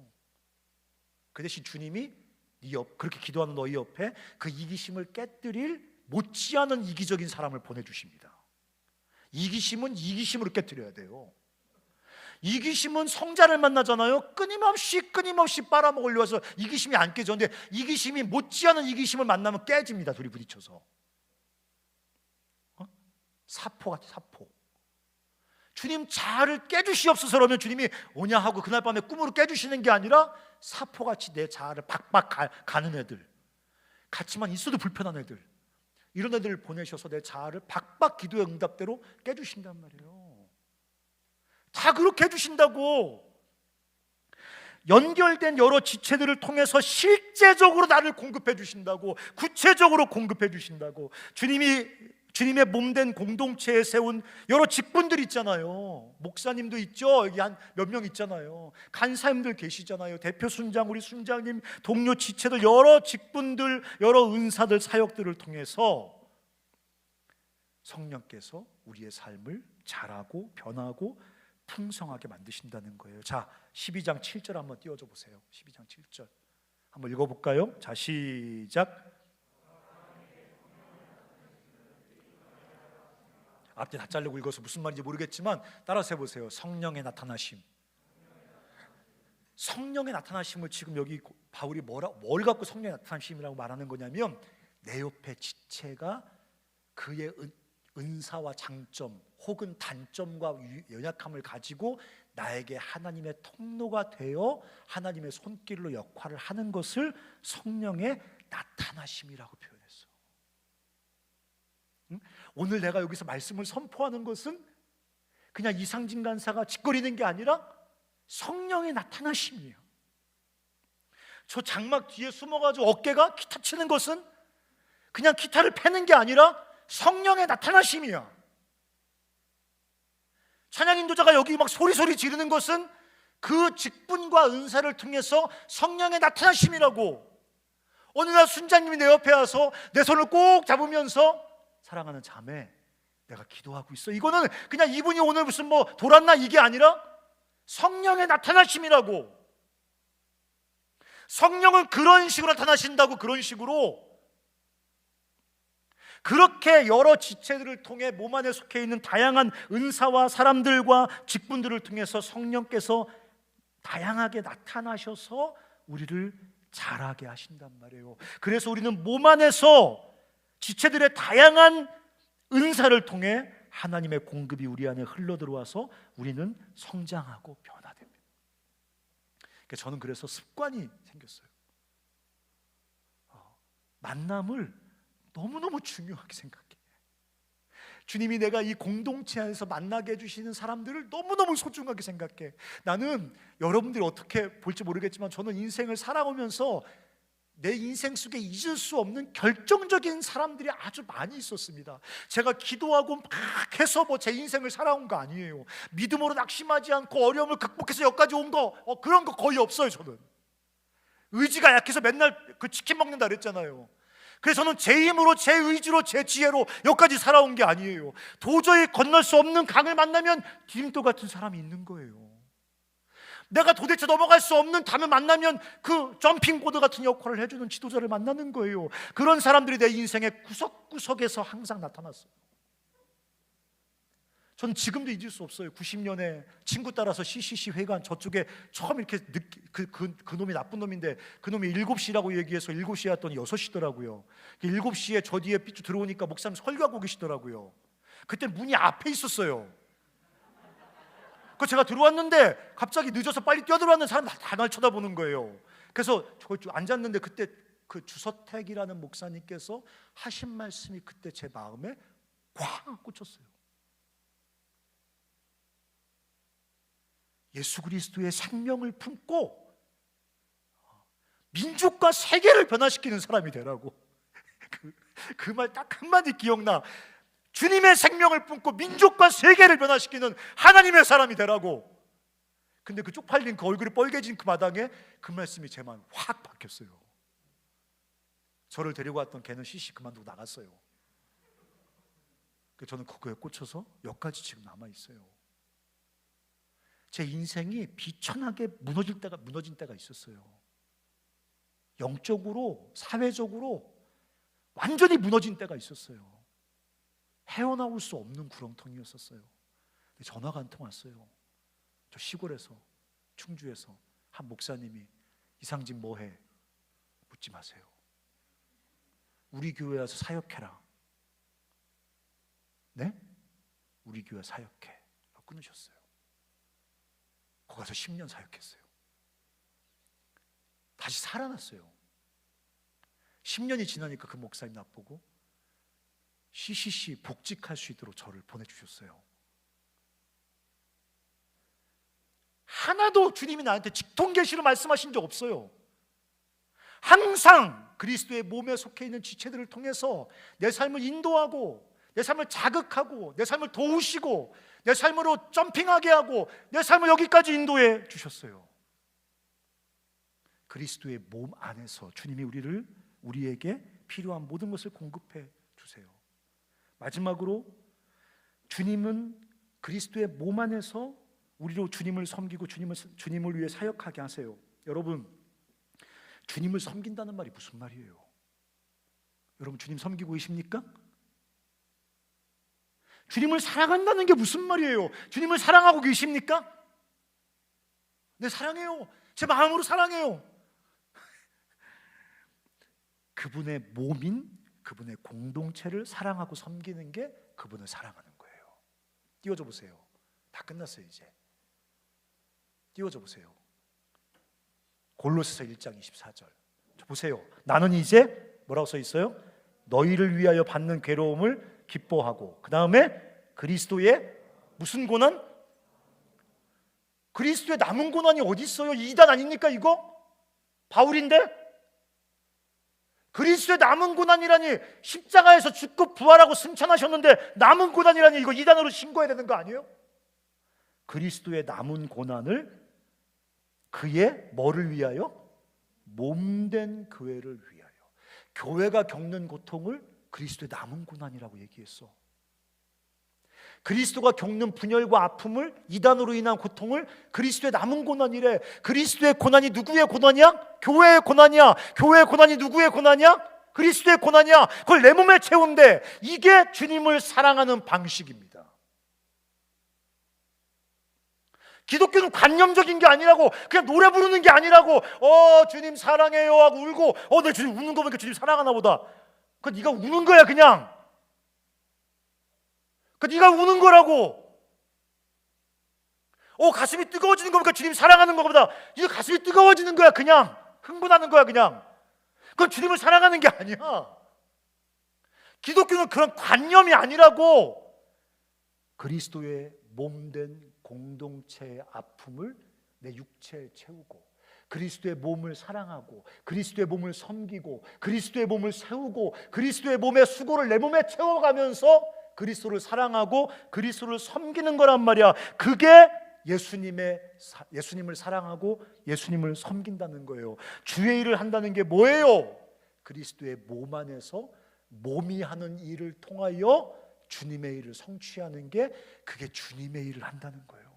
Speaker 1: 그 대신 주님이 그렇게 기도하는 너희 옆에 그 이기심을 깨뜨릴 못지않은 이기적인 사람을 보내주십니다. 이기심은 이기심으로 깨뜨려야 돼요. 이기심은 성자를 만나잖아요. 끊임없이 빨아먹으려고 해서 이기심이 안 깨졌는데, 이기심이 못지않은 이기심을 만나면 깨집니다. 둘이 부딪혀서. 사포같이 사포. 주님 자아를 깨주시옵소서 그러면 주님이 오냐 하고 그날 밤에 꿈으로 깨주시는 게 아니라 사포같이 내 자아를 박박 가는 애들, 같이만 있어도 불편한 애들, 이런 애들을 보내셔서 내 자아를 박박 기도의 응답대로 깨주신단 말이에요. 다 그렇게 해주신다고. 연결된 여러 지체들을 통해서 실제적으로 나를 공급해 주신다고, 구체적으로 공급해 주신다고. 주님의 몸된 공동체에 세운 여러 직분들 있잖아요. 목사님도 있죠. 여기 한 몇 명 있잖아요. 간사님들 계시잖아요. 대표 순장, 우리 순장님, 동료 지체들, 여러 직분들, 여러 은사들, 사역들을 통해서 성령께서 우리의 삶을 자라고 변하고 풍성하게 만드신다는 거예요. 자, 12장 7절 한번 띄워줘 보세요. 12장 7절 한번 읽어볼까요? 자, 시작. 앞뒤 다 자르고 읽어서 무슨 말인지 모르겠지만 따라서 해보세요. 성령의 나타나심. 성령의 나타나심을 지금 여기 바울이 뭘 갖고 성령의 나타나심이라고 말하는 거냐면, 내 옆에 지체가 그의 은사와 장점 혹은 단점과 연약함을 가지고 나에게 하나님의 통로가 되어 하나님의 손길로 역할을 하는 것을 성령의 나타나심이라고 표현했어. 오늘 내가 여기서 말씀을 선포하는 것은 그냥 이상진 간사가 짓거리는 게 아니라 성령의 나타나심이에요. 저 장막 뒤에 숨어가지고 어깨가 기타 치는 것은 그냥 기타를 패는 게 아니라 성령의 나타나심이야. 찬양 인도자가 여기 막 소리 지르는 것은 그 직분과 은사를 통해서 성령의 나타나심이라고. 어느 날 순자님이 내 옆에 와서 내 손을 꼭 잡으면서 사랑하는 자매, 내가 기도하고 있어. 이거는 그냥 이분이 오늘 무슨 돌았나 이게 아니라 성령의 나타나심이라고. 성령은 그런 식으로 나타나신다고. 그런 식으로 그렇게 여러 지체들을 통해 몸 안에 속해 있는 다양한 은사와 사람들과 직분들을 통해서 성령께서 다양하게 나타나셔서 우리를 자라게 하신단 말이에요. 그래서 우리는 몸 안에서 지체들의 다양한 은사를 통해 하나님의 공급이 우리 안에 흘러들어와서 우리는 성장하고 변화됩니다. 저는 그래서 습관이 생겼어요. 만남을 너무너무 중요하게 생각해. 주님이 내가 이 공동체 안에서 만나게 해주시는 사람들을 너무너무 소중하게 생각해. 나는 여러분들이 어떻게 볼지 모르겠지만 저는 인생을 살아오면서 내 인생 속에 잊을 수 없는 결정적인 사람들이 아주 많이 있었습니다. 제가 기도하고 막 해서 제 인생을 살아온 거 아니에요. 믿음으로 낙심하지 않고 어려움을 극복해서 여기까지 온 거 그런 거 거의 없어요. 저는 의지가 약해서 맨날 그 치킨 먹는다 그랬잖아요. 그래서 저는 제 힘으로, 제 의지로, 제 지혜로 여기까지 살아온 게 아니에요. 도저히 건널 수 없는 강을 만나면 디딤돌 같은 사람이 있는 거예요. 내가 도대체 넘어갈 수 없는 담을 만나면 그 점핑보드 같은 역할을 해주는 지도자를 만나는 거예요. 그런 사람들이 내 인생의 구석구석에서 항상 나타났어요. 전 지금도 잊을 수 없어요. 90년에 친구 따라서 CCC 회관 저쪽에 처음 이렇게 그 놈이 나쁜 놈인데 그 놈이 7시라고 얘기해서 7시에 왔더니 6시더라고요. 7시에 저 뒤에 삐쭉 들어오니까 목사님 설교하고 계시더라고요. 그때 문이 앞에 있었어요. 그 제가 들어왔는데 갑자기 늦어서 빨리 뛰어들어왔는 사람 다 날 쳐다보는 거예요. 그래서 저 앉았는데 그때 그 주서택이라는 목사님께서 하신 말씀이 그때 제 마음에 꽉 꽂혔어요. 예수 그리스도의 생명을 품고 민족과 세계를 변화시키는 사람이 되라고. 그 말 딱 한마디 기억나. 주님의 생명을 품고 민족과 세계를 변화시키는 하나님의 사람이 되라고. 근데 그 쪽팔린 그 얼굴이 뻘개진 그 마당에 그 말씀이 제 마음에 확 박혔어요. 저를 데리고 왔던 걔는 CC 그만두고 나갔어요. 저는 그거에 꽂혀서 여기까지 지금 남아있어요. 제 인생이 비천하게 무너진 때가 있었어요. 영적으로, 사회적으로 완전히 무너진 때가 있었어요. 헤어나올 수 없는 구렁텅이였었어요. 전화가 한 통 왔어요. 저 시골에서, 충주에서 한 목사님이, 이상진 뭐해? 묻지 마세요. 우리 교회 와서 사역해라. 네? 우리 교회 사역해. 끊으셨어요. 거기 가서 10년 사역했어요. 다시 살아났어요. 10년이 지나니까 그 목사님 나보고 CCC 복직할 수 있도록 저를 보내주셨어요. 하나도 주님이 나한테 직통계시로 말씀하신 적 없어요. 항상 그리스도의 몸에 속해 있는 지체들을 통해서 내 삶을 인도하고, 내 삶을 자극하고, 내 삶을 도우시고, 내 삶으로 점핑하게 하고, 내 삶을 여기까지 인도해 주셨어요. 그리스도의 몸 안에서 주님이 우리에게 필요한 모든 것을 공급해 주세요. 마지막으로, 주님은 그리스도의 몸 안에서 우리로 주님을 섬기고 주님을 위해 사역하게 하세요. 여러분, 주님을 섬긴다는 말이 무슨 말이에요? 여러분, 주님 섬기고 계십니까? 주님을 사랑한다는 게 무슨 말이에요? 주님을 사랑하고 계십니까? 네, 사랑해요. 제 마음으로 사랑해요. 그분의 몸인 그분의 공동체를 사랑하고 섬기는 게 그분을 사랑하는 거예요. 띄워줘 보세요. 다 끝났어요. 이제 띄워줘 보세요. 골로새서 1장 24절 보세요. 나는 이제 뭐라고 써 있어요? 너희를 위하여 받는 괴로움을 기뻐하고, 그 다음에 그리스도의 무슨 고난? 그리스도의 남은 고난이 어디 있어요? 이단 아닙니까 이거? 바울인데? 그리스도의 남은 고난이라니, 십자가에서 죽고 부활하고 승천하셨는데 남은 고난이라니 이거 이단으로 신고해야 되는 거 아니에요? 그리스도의 남은 고난을 그의 뭐를 위하여? 몸된 교회를 위하여. 교회가 겪는 고통을 그리스도의 남은 고난이라고 얘기했어. 그리스도가 겪는 분열과 아픔을, 이단으로 인한 고통을 그리스도의 남은 고난이래. 그리스도의 고난이 누구의 고난이야? 교회의 고난이야. 교회의 고난이 누구의 고난이야? 그리스도의 고난이야. 그걸 내 몸에 채운대. 이게 주님을 사랑하는 방식입니다. 기독교는 관념적인 게 아니라고, 그냥 노래 부르는 게 아니라고, 주님 사랑해요 하고 울고, 내 주님 우는 거 보니까 주님 사랑하나 보다. 그건 네가 우는 거야 그냥. 그건 네가 우는 거라고. 가슴이 뜨거워지는 거 보니까 주님 사랑하는 거보다 네 가슴이 뜨거워지는 거야 그냥. 흥분하는 거야 그냥. 그건 주님을 사랑하는 게 아니야. 기독교는 그런 관념이 아니라고. 그리스도의 몸된 공동체의 아픔을 내 육체에 채우고, 그리스도의 몸을 사랑하고, 그리스도의 몸을 섬기고, 그리스도의 몸을 세우고, 그리스도의 몸의 수고를 내 몸에 채워가면서 그리스도를 사랑하고 그리스도를 섬기는 거란 말이야. 그게 예수님을 사랑하고 예수님을 섬긴다는 거예요. 주의 일을 한다는 게 뭐예요? 그리스도의 몸 안에서 몸이 하는 일을 통하여 주님의 일을 성취하는 게, 그게 주님의 일을 한다는 거예요.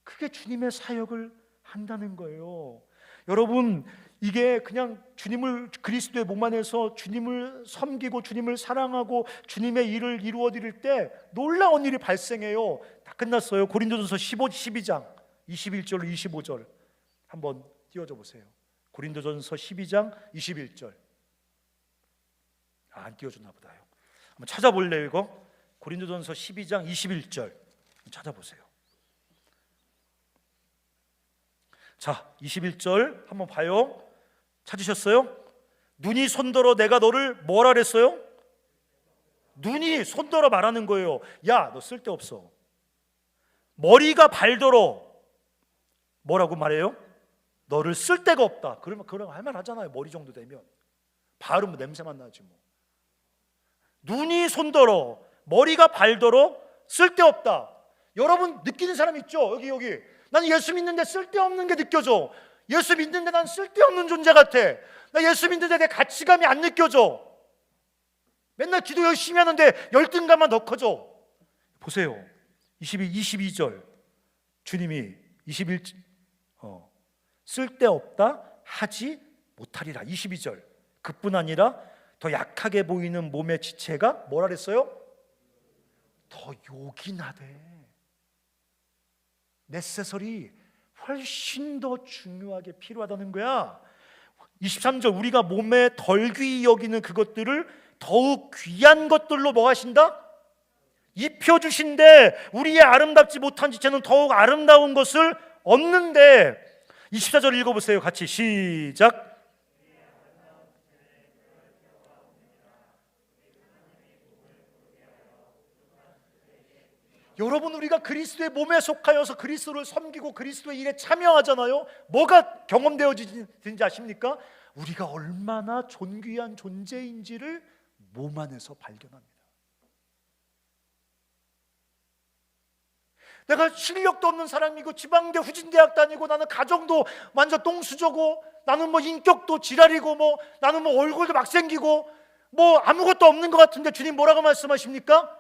Speaker 1: 그게 주님의 사역을 한다는 거예요. 여러분, 이게 그냥 그리스도의 몸 안에서 주님을 섬기고 주님을 사랑하고 주님의 일을 이루어 드릴 때 놀라운 일이 발생해요. 다 끝났어요. 고린도전서 12장 21절로 25절 한번 띄워줘 보세요. 고린도전서 12장 21절. 안 띄워줬나 보다요. 한번 찾아볼래요 이거? 고린도전서 12장 21절 찾아보세요. 자, 21절 한번 봐요. 찾으셨어요? 눈이 손들어 내가 너를 뭐라 그랬어요? 눈이 손들어 말하는 거예요. 야, 너 쓸데없어. 머리가 발더러 뭐라고 말해요? 너를 쓸데가 없다. 그러면 할 말 하잖아요. 머리 정도 되면. 발은 냄새만 나지 뭐. 눈이 손더러 머리가 발더러 쓸데없다. 여러분 느끼는 사람 있죠? 여기 나는 예수 믿는데 쓸데없는 게 느껴져. 예수 믿는데 난 쓸데없는 존재 같아. 나 예수 믿는데 내 가치감이 안 느껴져. 맨날 기도 열심히 하는데 열등감만 더 커져. 보세요. 22절 주님이 21 쓸데없다 하지 못하리라. 22절 그뿐 아니라 더 약하게 보이는 몸의 지체가 뭐라 그랬어요? 더 요긴하대. 네세서리 훨씬 더 중요하게 필요하다는 거야. 23절 우리가 몸에 덜 귀히 여기는 그것들을 더욱 귀한 것들로 뭐 하신다? 입혀주신대. 우리의 아름답지 못한 지체는 더욱 아름다운 것을 얻는데. 24절 읽어보세요. 같이 시작. 여러분, 우리가 그리스도의 몸에 속하여서 그리스도를 섬기고 그리스도의 일에 참여하잖아요. 뭐가 경험되어지는지 아십니까? 우리가 얼마나 존귀한 존재인지를 몸 안에서 발견합니다. 내가 실력도 없는 사람이고 지방대 후진대학 다니고 나는 가정도 완전 똥수저고 나는 뭐 인격도 지랄이고 뭐 나는 뭐 얼굴도 막생기고 뭐 아무것도 없는 것 같은데 주님 뭐라고 말씀하십니까?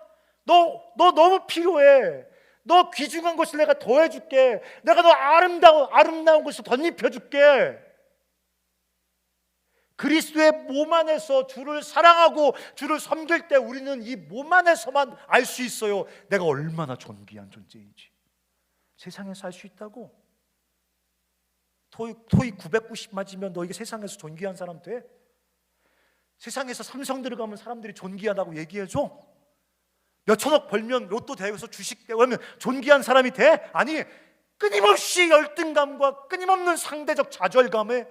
Speaker 1: 너 너무 필요해. 너 귀중한 것을 내가 더해줄게. 내가 너 아름다운 것을 덧입혀줄게. 그리스도의 몸 안에서 주를 사랑하고 주를 섬길 때 우리는 이 몸 안에서만 알 수 있어요. 내가 얼마나 존귀한 존재인지. 세상에서 알 수 있다고? 토익 990 맞으면 너 이게 세상에서 존귀한 사람 돼? 세상에서 삼성 들어가면 사람들이 존귀하다고 얘기해줘? 몇천억 벌면 로또 대회에서 주식 대회하면 존귀한 사람이 돼? 아니, 끊임없이 열등감과 끊임없는 상대적 좌절감에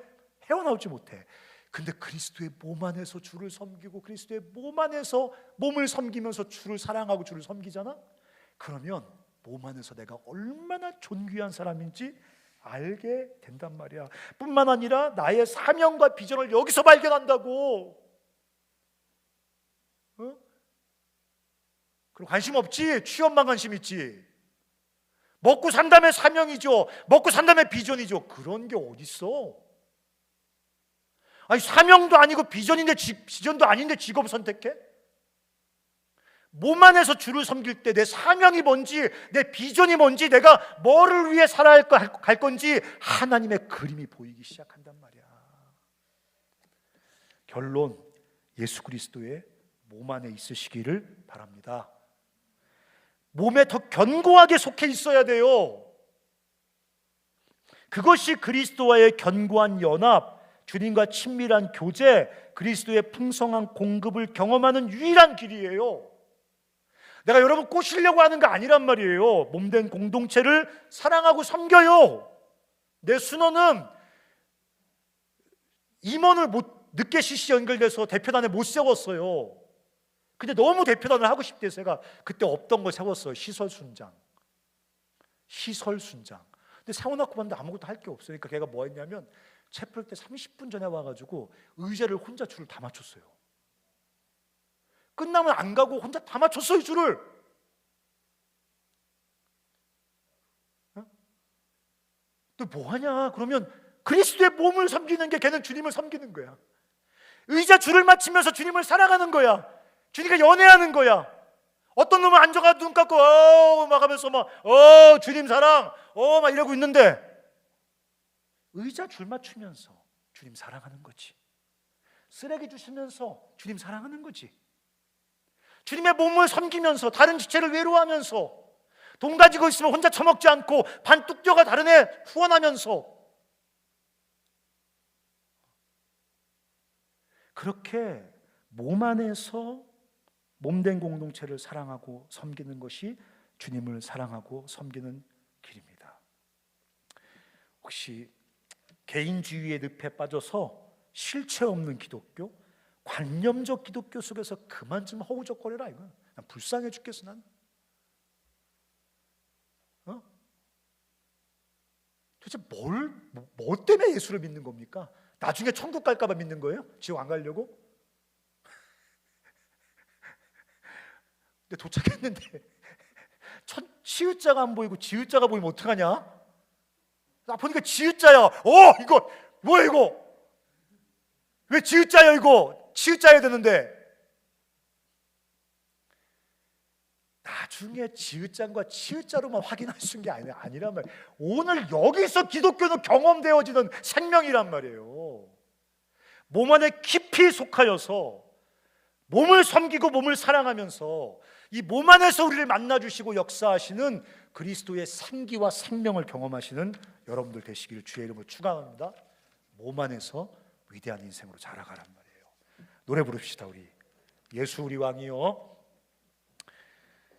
Speaker 1: 헤어나오지 못해. 근데 그리스도의 몸 안에서 주를 섬기고 그리스도의 몸 안에서 몸을 섬기면서 주를 사랑하고 주를 섬기잖아? 그러면 몸 안에서 내가 얼마나 존귀한 사람인지 알게 된단 말이야. 뿐만 아니라 나의 사명과 비전을 여기서 발견한다고. 그럼 관심 없지? 취업만 관심 있지. 먹고 산다면 사명이죠. 먹고 산다면 비전이죠. 그런 게 어딨어? 아니, 사명도 아니고 비전도 아닌데 직업 선택해? 몸 안에서 주를 섬길 때 내 사명이 뭔지, 내 비전이 뭔지, 내가 뭐를 위해 살아야 갈 건지 하나님의 그림이 보이기 시작한단 말이야. 결론, 예수 그리스도의 몸 안에 있으시기를 바랍니다. 몸에 더 견고하게 속해 있어야 돼요. 그것이 그리스도와의 견고한 연합, 주님과 친밀한 교제, 그리스도의 풍성한 공급을 경험하는 유일한 길이에요. 내가 여러분 꼬시려고 하는 거 아니란 말이에요. 몸된 공동체를 사랑하고 섬겨요. 내 순원은 임원을 늦게 CC 연결돼서 대표단에 못 세웠어요. 근데 너무 대표단을 하고 싶대요. 제가 그때 없던 걸 세웠어요. 시설순장. 근데 세워놓고 봤는데 아무것도 할 게 없으니까 그러니까 걔가 뭐 했냐면 체플 때 30분 전에 와가지고 의자를 혼자 줄을 다 맞췄어요. 끝나면 안 가고 혼자 다 맞췄어요, 줄을. 너 뭐하냐? 그러면 그리스도의 몸을 섬기는 게 걔는 주님을 섬기는 거야. 의자 줄을 맞추면서 주님을 사랑하는 거야. 주님과 연애하는 거야. 어떤 놈은 앉아가 눈 감고 막 하면서 막 주님 사랑 막 이러고 있는데 의자 줄 맞추면서 주님 사랑하는 거지. 쓰레기 주시면서 주님 사랑하는 거지. 주님의 몸을 섬기면서 다른 지체를 외로워하면서 돈 가지고 있으면 혼자 처먹지 않고 반뚝 뛰어가 다른 애 후원하면서 그렇게 몸 안에서 몸된 공동체를 사랑하고 섬기는 것이 주님을 사랑하고 섬기는 길입니다. 혹시 개인주의의 늪에 빠져서 실체 없는 기독교, 관념적 기독교 속에서 그만 좀 허우적거려라 이거. 난 불쌍해 죽겠어 난. 도대체 뭐 때문에 예수를 믿는 겁니까? 나중에 천국 갈까 봐 믿는 거예요? 지옥 안 가려고? 근데 도착했는데 치읓자가 안 보이고 지읒자가 보이면 어떡하냐? 나 보니까 지읒자야. 이거 뭐야 이거? 왜 지읒자야 이거? 치읒자야 되는데 나중에 지읒장과 치읒자로만 확인할 수 있는 게 아니란 말이에요. 오늘 여기서 기독교는 경험되어지는 생명이란 말이에요. 몸 안에 깊이 속하여서 몸을 섬기고 몸을 사랑하면서 이 몸 안에서 우리를 만나주시고 역사하시는 그리스도의 생기와 생명을 경험하시는 여러분들 되시기를 주의 이름으로 축원합니다. 몸 안에서 위대한 인생으로 자라가란 말이에요. 노래 부릅시다. 우리 예수 우리 왕이여.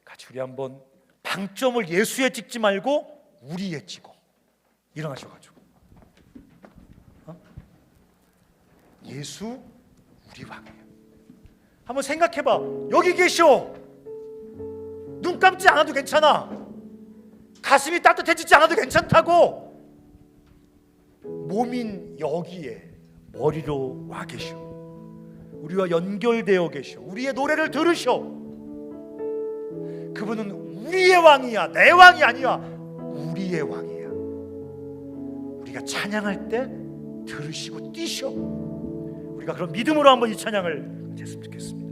Speaker 1: 같이 우리 한번 방점을 예수에 찍지 말고 우리에 찍어. 일어나셔가지고 예수 우리 왕이에요. 한번 생각해봐. 여기 계셔. 눈 감지 않아도 괜찮아. 가슴이 따뜻해지지 않아도 괜찮다고. 몸인 여기에 머리로 와 계셔. 우리와 연결되어 계셔. 우리의 노래를 들으셔. 그분은 우리의 왕이야. 내 왕이 아니야. 우리의 왕이야. 우리가 찬양할 때 들으시고 뛰셔. 우리가 그런 믿음으로 한번 이 찬양을 했으면 좋겠습니다.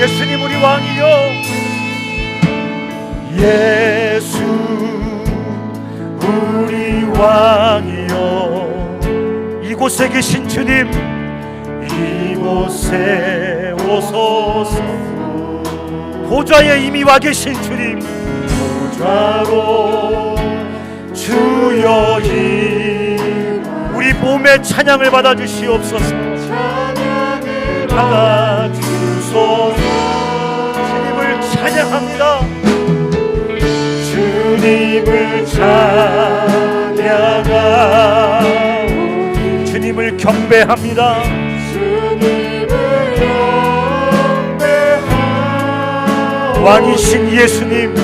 Speaker 1: 예수님 우리 왕이여. 예수 우리 왕이여. 이곳에 계신 주님, 이곳에 오소서. 보좌에 이미 와 계신 주님, 보좌로 주여 우리 몸의 찬양을 받아주시옵소서. 찬양을 받아주소서. 주님을 찬양합니다. 주님을 찬양하. 주님을 경배합니다. 주님을 경배하. 왕이신 예수님,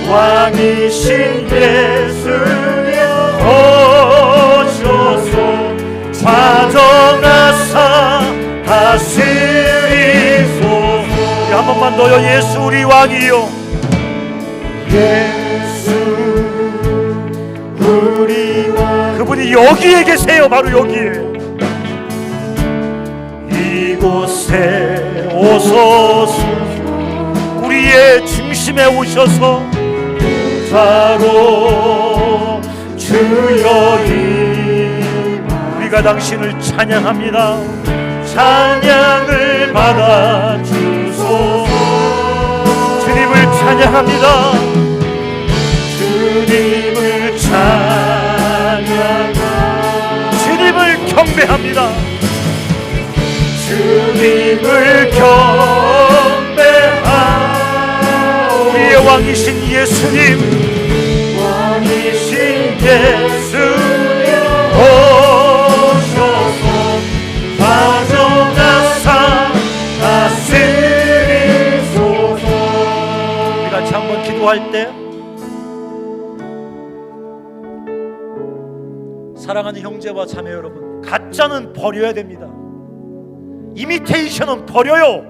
Speaker 1: 왕이신 예수님 오셔서 좌정하사 다스리소서. 한 번만 더요. 예수 우리 왕이요. 예수 우리 왕. 그분이 여기에 계세요. 바로 여기에. 이곳에 오소서. 우리의 중심에 오셔서 바로 주여 우리가 당신을 찬양합니다. 찬양을 받아주소서. 주님을 찬양합니다. 주님을 찬양합니다. 주님을 경배합니다. 주님을 경배하. 우리의 왕이신 예수님, 왕이신 예수님 오셔서 다정하사 다스리소서. 우리 같이 한번 기도할 때 사랑하는 형제와 자매 여러분, 가짜는 버려야 됩니다. 이미테이션은 버려요.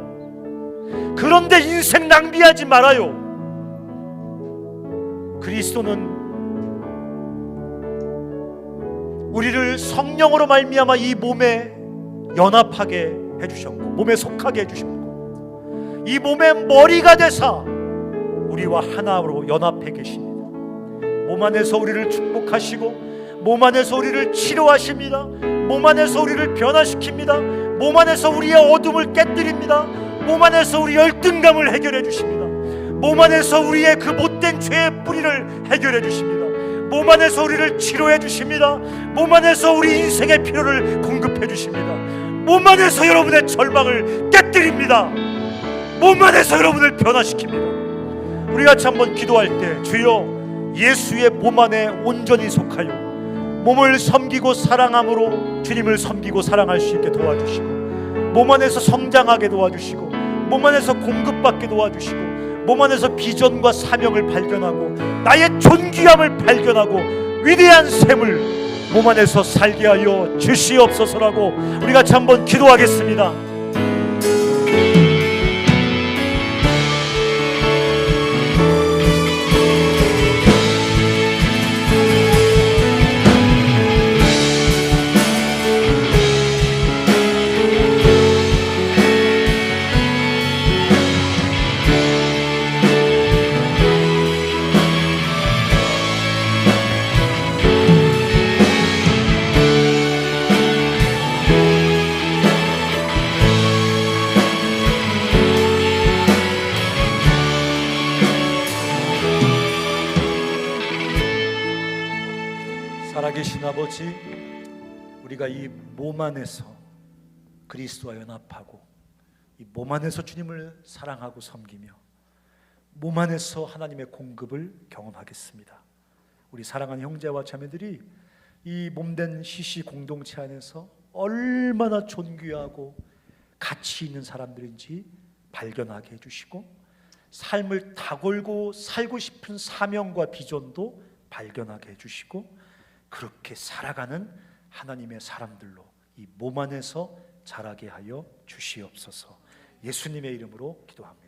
Speaker 1: 그런데 인생 낭비하지 말아요. 그리스도는 우리를 성령으로 말미암아 이 몸에 연합하게 해주셨고, 몸에 속하게 해주셨고, 이 몸의 머리가 되사 우리와 하나로 연합해 계십니다. 몸 안에서 우리를 축복하시고, 몸 안에서 우리를 치료하십니다. 몸 안에서 우리를 변화시킵니다. 몸 안에서 우리의 어둠을 깨뜨립니다. 몸 안에서 우리 열등감을 해결해 주십니다. 몸 안에서 우리의 그 못된 죄의 뿌리를 해결해 주십니다. 몸 안에서 우리를 치료해 주십니다. 몸 안에서 우리 인생의 필요를 공급해 주십니다. 몸 안에서 여러분의 절망을 깨뜨립니다. 몸 안에서 여러분을 변화시킵니다. 우리 같이 한번 기도할 때, 주여 예수의 몸 안에 온전히 속하여 몸을 섬기고 사랑함으로 주님을 섬기고 사랑할 수 있게 도와주시고, 몸 안에서 성장하게 도와주시고, 몸 안에서 공급받게 도와주시고, 몸 안에서 비전과 사명을 발견하고 나의 존귀함을 발견하고 위대한 샘을 몸 안에서 살게 하여 주시옵소서라고 우리 같이 한번 기도하겠습니다. 살아계신 아버지, 우리가 이 몸 안에서 그리스도와 연합하고 이 몸 안에서 주님을 사랑하고 섬기며 몸 안에서 하나님의 공급을 경험하겠습니다. 우리 사랑하는 형제와 자매들이 이 몸된 CC 공동체 안에서 얼마나 존귀하고 가치 있는 사람들인지 발견하게 해주시고, 삶을 다 걸고 살고 싶은 사명과 비전도 발견하게 해주시고, 그렇게 살아가는 하나님의 사람들로 이 몸 안에서 자라게 하여 주시옵소서. 예수님의 이름으로 기도합니다.